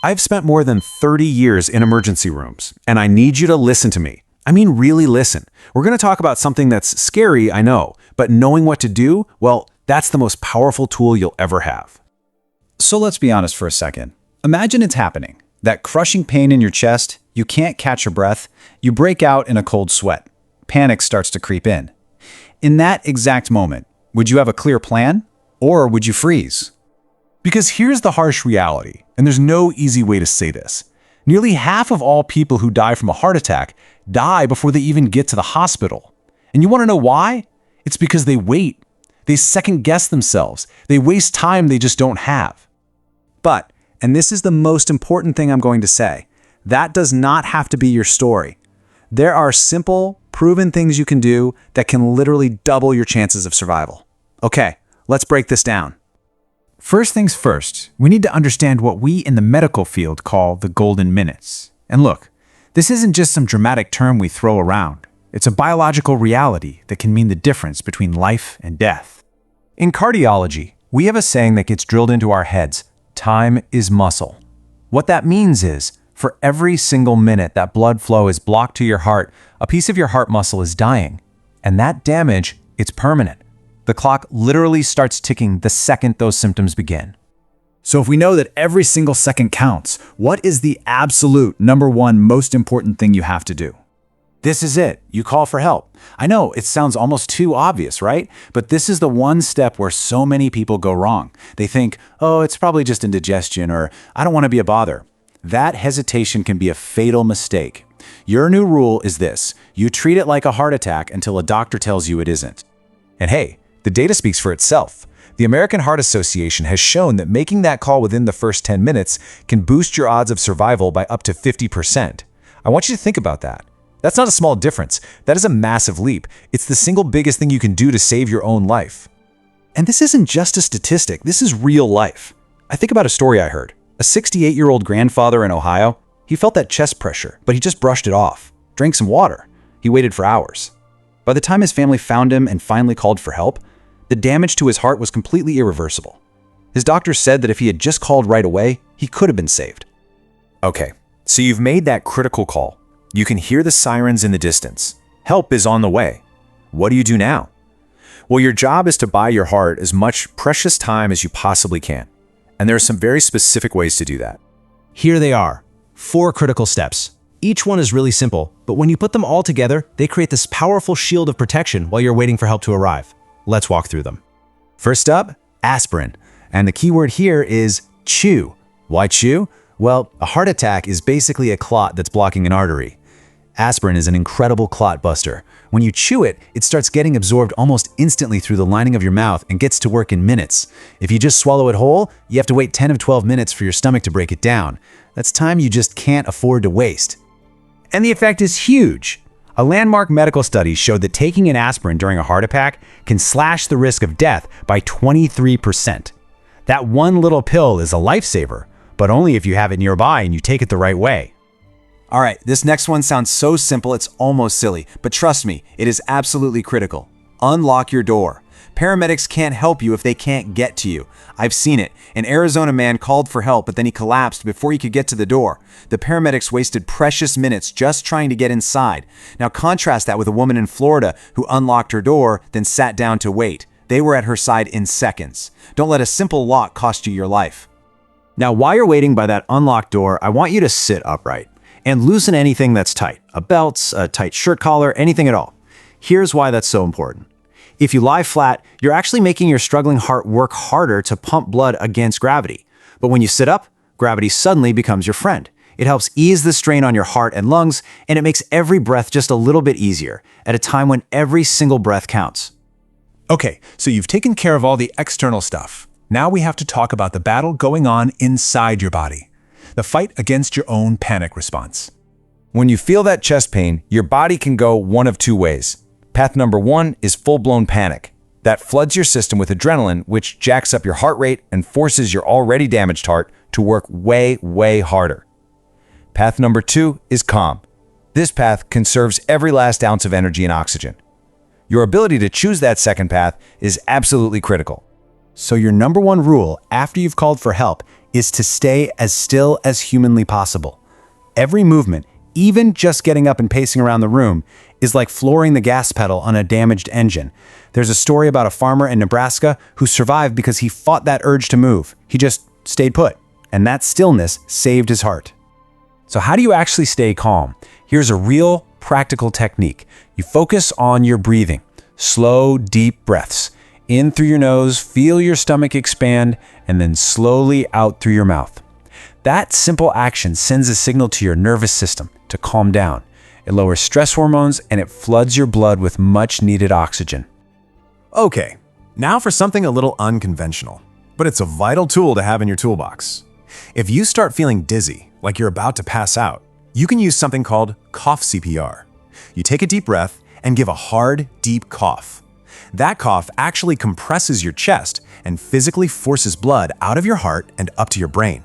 I've spent more than 30 years in emergency rooms, and I need you to listen to me. I mean, really listen. We're going to talk about something that's scary, I know, but knowing what to do, well, that's the most powerful tool you'll ever have. So let's be honest for a second. Imagine it's happening. That crushing pain in your chest, you can't catch your breath, you break out in a cold sweat. Panic starts to creep in. In that exact moment, would you have a clear plan, or would you freeze? Because here's the harsh reality, and there's no easy way to say this. Nearly half of all people who die from a heart attack die before they even get to the hospital. And you want to know why? It's because they wait. They second-guess themselves. They waste time they just don't have. But, and this is the most important thing I'm going to say, that does not have to be your story. There are simple, proven things you can do that can literally double your chances of survival. Okay, let's break this down. First things first, we need to understand what we in the medical field call the golden minutes. And look, this isn't just some dramatic term we throw around. It's a biological reality that can mean the difference between life and death. In cardiology, we have a saying that gets drilled into our heads: time is muscle. What that means is, for every single minute that blood flow is blocked to your heart, a piece of your heart muscle is dying. And that damage, it's permanent. The clock literally starts ticking the second those symptoms begin. So if we know that every single second counts, what is the absolute number one most important thing you have to do? This is it. You call for help. I know it sounds almost too obvious, right? But this is the one step where so many people go wrong. They think, oh, it's probably just indigestion, or I don't want to be a bother. That hesitation can be a fatal mistake. Your new rule is this: you treat it like a heart attack until a doctor tells you it isn't. And hey, the data speaks for itself. The American Heart Association has shown that making that call within the first 10 minutes can boost your odds of survival by up to 50%. I want you to think about that. That's not a small difference. That is a massive leap. It's the single biggest thing you can do to save your own life. And this isn't just a statistic. This is real life. I think about a story I heard. A 68-year-old grandfather in Ohio, he felt that chest pressure, but he just brushed it off. Drank some water. He waited for hours. By the time his family found him and finally called for help, the damage to his heart was completely irreversible. His doctor said that if he had just called right away, he could have been saved. Okay, so you've made that critical call. You can hear the sirens in the distance. Help is on the way. What do you do now? Well, your job is to buy your heart as much precious time as you possibly can. And there are some very specific ways to do that. Here they are, 4 critical steps. Each one is really simple, but when you put them all together, they create this powerful shield of protection while you're waiting for help to arrive. Let's walk through them. First up, aspirin. And the key word here is chew. Why chew? Well, a heart attack is basically a clot that's blocking an artery. Aspirin is an incredible clot buster. When you chew it, it starts getting absorbed almost instantly through the lining of your mouth and gets to work in minutes. If you just swallow it whole, you have to wait 10 of 12 minutes for your stomach to break it down. That's time you just can't afford to waste. And the effect is huge. A landmark medical study showed that taking an aspirin during a heart attack can slash the risk of death by 23%. That one little pill is a lifesaver, but only if you have it nearby and you take it the right way. All right, this next one sounds so simple it's almost silly, but trust me, it is absolutely critical. Unlock your door. Paramedics can't help you if they can't get to you. I've seen it. An Arizona man called for help, but then he collapsed before he could get to the door. The paramedics wasted precious minutes just trying to get inside. Now contrast that with a woman in Florida who unlocked her door, then sat down to wait. They were at her side in seconds. Don't let a simple lock cost you your life. Now, while you're waiting by that unlocked door, I want you to sit upright and loosen anything that's tight. A belt, a tight shirt collar, anything at all. Here's why that's so important. If you lie flat, you're actually making your struggling heart work harder to pump blood against gravity. But when you sit up, gravity suddenly becomes your friend. It helps ease the strain on your heart and lungs, and it makes every breath just a little bit easier at a time when every single breath counts. Okay, so you've taken care of all the external stuff. Now we have to talk about the battle going on inside your body. The fight against your own panic response. When you feel that chest pain, your body can go one of 2 ways. Path number 1 is full-blown panic. That floods your system with adrenaline, which jacks up your heart rate and forces your already damaged heart to work way, way harder. Path number 2 is calm. This path conserves every last ounce of energy and oxygen. Your ability to choose that second path is absolutely critical. So your number 1 rule after you've called for help is to stay as still as humanly possible. Every movement, even just getting up and pacing around the room, is like flooring the gas pedal on a damaged engine. There's a story about a farmer in Nebraska who survived because he fought that urge to move. He just stayed put, and that stillness saved his heart. So how do you actually stay calm? Here's a real practical technique. You focus on your breathing. Slow, deep breaths. In through your nose, feel your stomach expand, and then slowly out through your mouth. That simple action sends a signal to your nervous system to calm down. It lowers stress hormones and it floods your blood with much needed oxygen. Okay, now for something a little unconventional, but it's a vital tool to have in your toolbox. If you start feeling dizzy, like you're about to pass out, you can use something called cough CPR. You take a deep breath and give a hard, deep cough. That cough actually compresses your chest and physically forces blood out of your heart and up to your brain.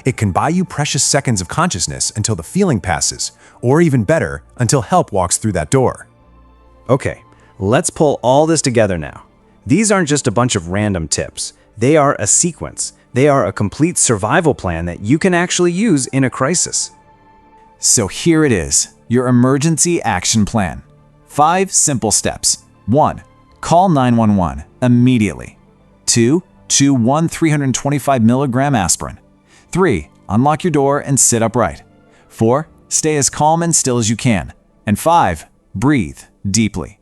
It can buy you precious seconds of consciousness until the feeling passes, or even better, until help walks through that door. Okay, let's pull all this together now. These aren't just a bunch of random tips. They are a sequence. They are a complete survival plan that you can actually use in a crisis. So here it is, your emergency action plan. 5 simple steps. 1. Call 911 immediately. 2. Chew 1 325 milligram aspirin. 3. Unlock your door and sit upright. 4. Stay as calm and still as you can. And 5. Breathe deeply.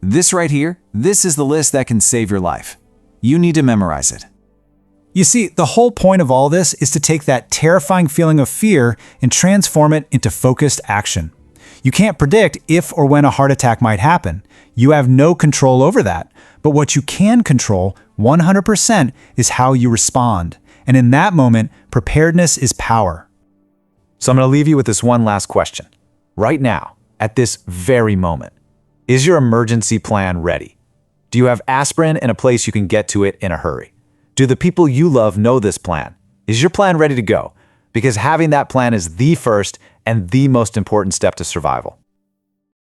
This right here, this is the list that can save your life. You need to memorize it. You see, the whole point of all this is to take that terrifying feeling of fear and transform it into focused action. You can't predict if or when a heart attack might happen. You have no control over that. But what you can control 100% is how you respond. And in that moment, preparedness is power. So I'm going to leave you with this one last question. Right now, at this very moment, is your emergency plan ready? Do you have aspirin in a place you can get to it in a hurry? Do the people you love know this plan? Is your plan ready to go? Because having that plan is the first and the most important step to survival.